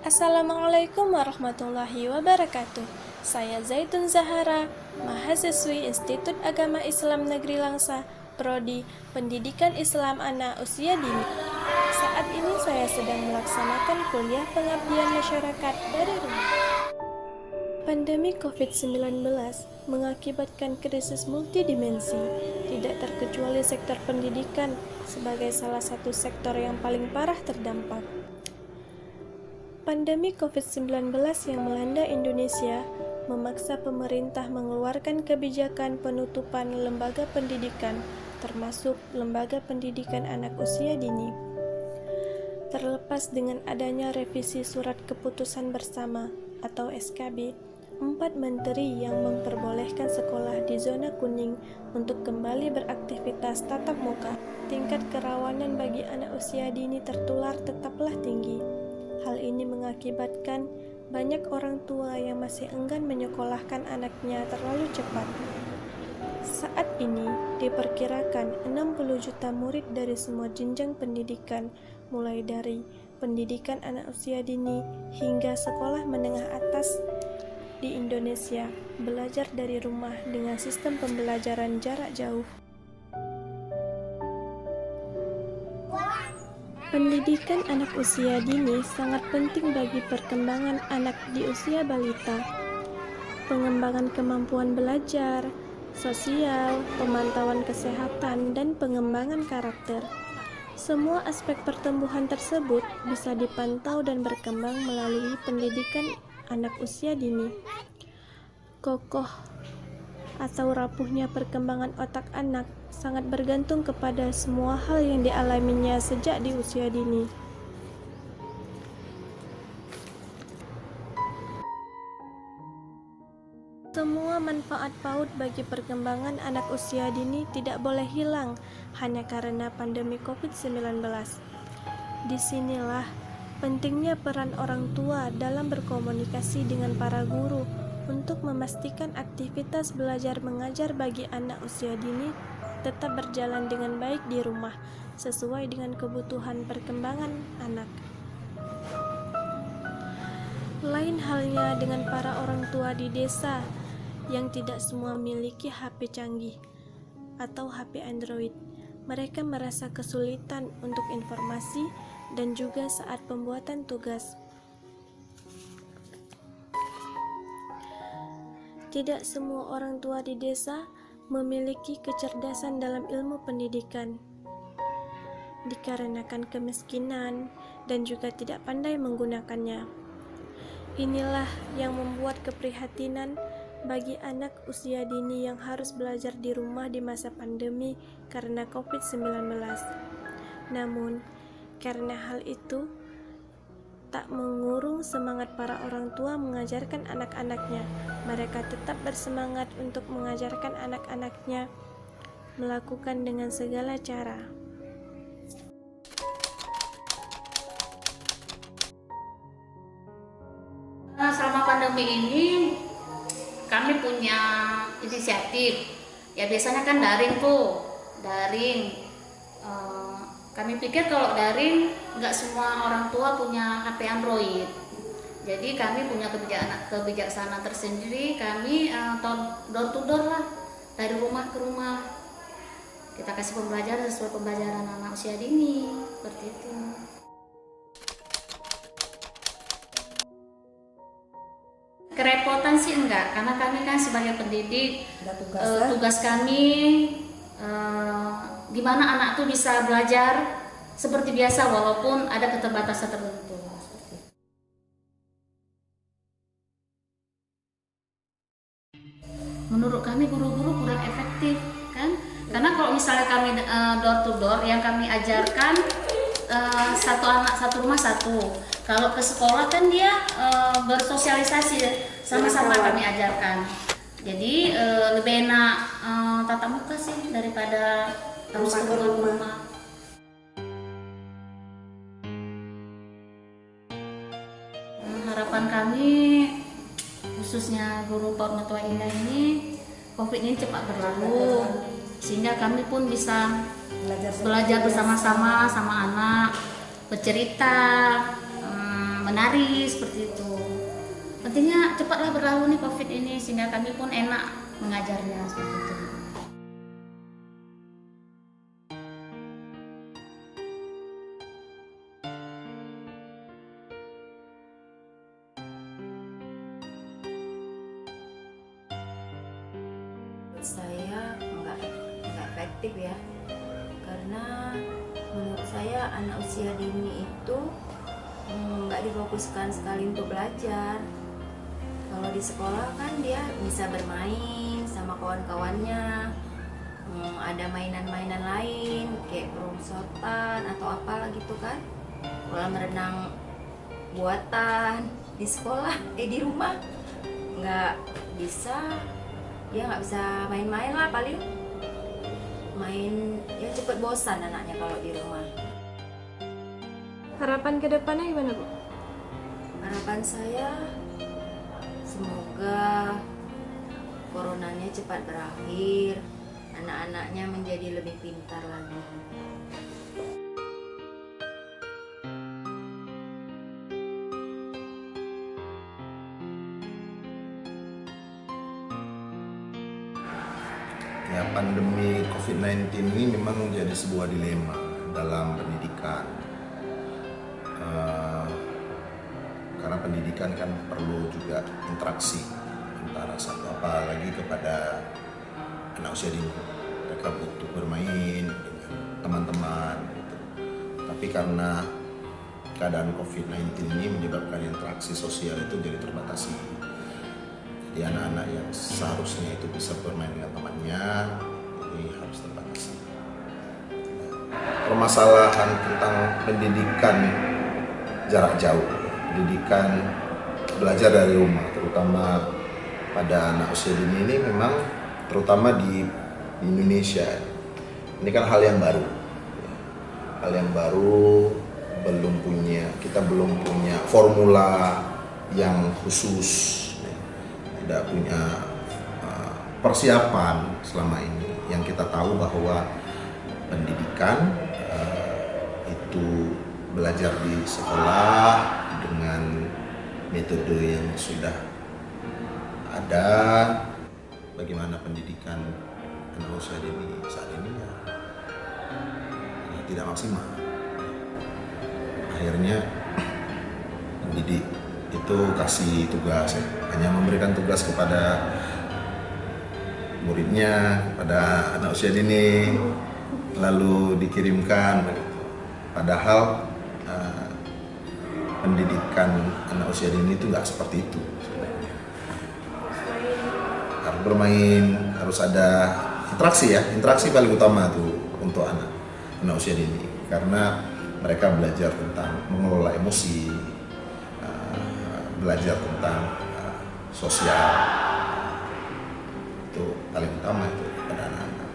Assalamualaikum warahmatullahi wabarakatuh. Saya Zaitun Zahara, mahasiswi Institut Agama Islam Negeri Langsa, Prodi Pendidikan Islam Anak Usia Dini. Saat ini saya sedang melaksanakan kuliah pengabdian masyarakat dari rumah. Pandemi COVID-19 mengakibatkan krisis multidimensi, tidak terkecuali sektor pendidikan sebagai salah satu sektor yang paling parah terdampak. Pandemi COVID-19 yang melanda Indonesia memaksa pemerintah mengeluarkan kebijakan penutupan lembaga pendidikan, termasuk lembaga pendidikan anak usia dini. Terlepas dengan adanya revisi Surat Keputusan Bersama atau SKB, 4 menteri yang memperbolehkan sekolah di zona kuning untuk kembali beraktivitas tatap muka, tingkat kerawanan bagi anak usia dini tertular tetaplah tinggi. Hal ini mengakibatkan banyak orang tua yang masih enggan menyekolahkan anaknya terlalu cepat. Saat ini diperkirakan 60 juta murid dari semua jenjang pendidikan, mulai dari pendidikan anak usia dini hingga sekolah menengah atas di Indonesia, belajar dari rumah dengan sistem pembelajaran jarak jauh. Pendidikan anak usia dini sangat penting bagi perkembangan anak di usia balita. Pengembangan kemampuan belajar, sosial, pemantauan kesehatan, dan pengembangan karakter. Semua aspek pertumbuhan tersebut bisa dipantau dan berkembang melalui pendidikan anak usia dini. Kokoh atau rapuhnya perkembangan otak anak sangat bergantung kepada semua hal yang dialaminya sejak di usia dini. Semua manfaat PAUD bagi perkembangan anak usia dini tidak boleh hilang hanya karena pandemi COVID-19. Disinilah pentingnya peran orang tua dalam berkomunikasi dengan para guru untuk memastikan aktivitas belajar mengajar bagi anak usia dini tetap berjalan dengan baik di rumah, sesuai dengan kebutuhan perkembangan anak. Lain halnya dengan para orang tua di desa yang tidak semua memiliki HP canggih atau HP Android. Mereka merasa kesulitan untuk informasi dan juga saat pembuatan tugas. Tidak semua orang tua di desa memiliki kecerdasan dalam ilmu pendidikan, dikarenakan kemiskinan dan juga tidak pandai menggunakannya. Inilah yang membuat keprihatinan bagi anak usia dini yang harus belajar di rumah di masa pandemi karena COVID-19. Namun, karena hal itu tak mengurung semangat para orang tua mengajarkan anak-anaknya. Mereka tetap bersemangat untuk mengajarkan anak-anaknya, melakukan dengan segala cara. Selama pandemi ini kami punya inisiatif. Ya biasanya kan daring tuh, daring. Kami pikir kalau daring nggak semua orang tua punya HP Android. Jadi kami punya kebijaksanaan tersendiri. Kami door to door lah, dari rumah ke rumah. Kita kasih pembelajaran sesuai pembelajaran anak usia dini, seperti itu. Kerepotan sih enggak, karena kami kan sebagai pendidik, tugas kami gimana anak tuh bisa belajar seperti biasa walaupun ada keterbatasan tertentu. Menurut kami guru-guru kurang efektif kan, karena kalau misalnya kami door to door yang kami ajarkan satu anak satu rumah satu. Kalau ke sekolah kan dia bersosialisasi sama-sama kami ajarkan. Jadi lebih enak tatap muka sih daripada harus ke rumah. Harapan kami khususnya guru PAUD Mertua Indah ini COVID ini cepat berlalu sehingga kami pun bisa belajar bersama-sama sama anak, bercerita, menari seperti itu. Pentingnya cepatlah berlalu nih COVID ini sehingga kami pun enak mengajarnya seperti itu. Saya nggak efektif ya, karena menurut saya anak usia dini itu nggak difokuskan sekali untuk belajar. Kalau di sekolah kan dia bisa bermain sama kawan-kawannya, ada mainan-mainan lain kayak perosotan atau apalah gitu kan, kolam renang buatan. Di sekolah di rumah nggak bisa, dia nggak bisa main-main lah, paling main ya cepet bosan anaknya kalau di rumah. Harapan ke depannya gimana, Bu? Harapan saya semoga coronanya cepat berakhir, anak-anaknya menjadi lebih pintar lagi. Ya, pandemi COVID-19 ini memang menjadi sebuah dilema dalam pendidikan. Karena pendidikan kan perlu juga interaksi antara satu apalagi kepada anak usia dini. Mereka butuh bermain dengan teman-teman gitu. Tapi karena keadaan COVID-19 ini menyebabkan interaksi sosial itu jadi terbatasi. Jadi anak-anak yang seharusnya itu bisa bermain dengan temannya ini harus terbatasi. Permasalahan tentang pendidikan jarak jauh, pendidikan belajar dari rumah, terutama pada anak usia dini ini memang terutama di Indonesia. Ini kan hal yang baru. Hal yang baru, kita belum punya formula yang khusus, tidak punya persiapan selama ini. Yang kita tahu bahwa pendidikan itu belajar di sekolah dengan metode yang sudah ada. Bagaimana pendidikan anak usia dini saat ini ya tidak maksimal. Akhirnya pendidik itu kasih tugas, hanya memberikan tugas kepada muridnya, kepada anak usia dini, lalu dikirimkan. Padahal pendidikan anak usia dini itu nggak seperti itu sebenarnya. Harus bermain, harus ada interaksi paling utama tuh untuk anak usia dini, karena mereka belajar tentang mengelola emosi, belajar tentang sosial, itu paling utama itu pada anak-anak.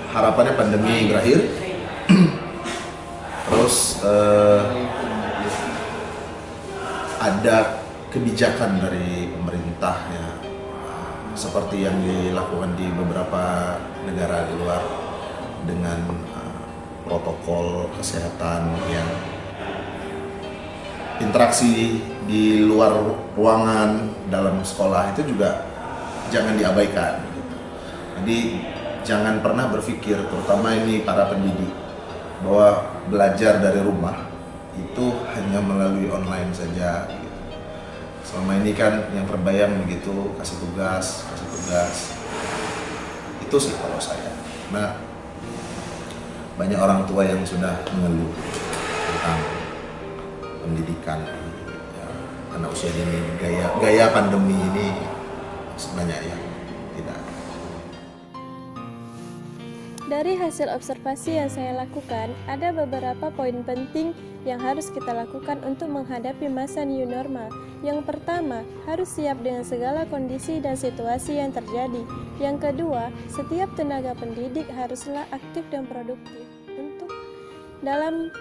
Harapannya pandemi berakhir, terus ada kebijakan dari pemerintah ya, seperti yang dilakukan di beberapa negara di luar dengan protokol kesehatan yang interaksi di luar ruangan dalam sekolah itu juga jangan diabaikan gitu. Jadi jangan pernah berpikir, terutama ini para pendidik, bahwa belajar dari rumah itu hanya melalui online saja gitu. Selama ini kan yang terbayang begitu, kasih tugas itu sih kalau saya. Nah, banyak orang tua yang sudah mengeluh tentang pendidikan anak usia dini, gaya pandemi ini sebanyak yang tidak. Dari hasil observasi yang saya lakukan, ada beberapa poin penting yang harus kita lakukan untuk menghadapi masa new normal. Yang pertama, harus siap dengan segala kondisi dan situasi yang terjadi. Yang kedua, setiap tenaga pendidik haruslah aktif dan produktif untuk dalam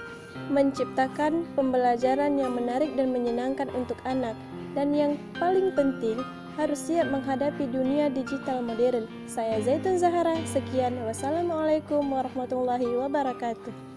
menciptakan pembelajaran yang menarik dan menyenangkan untuk anak. Dan yang paling penting, harus siap menghadapi dunia digital modern. Saya Zaitun Zahara, sekian. Wassalamualaikum warahmatullahi wabarakatuh.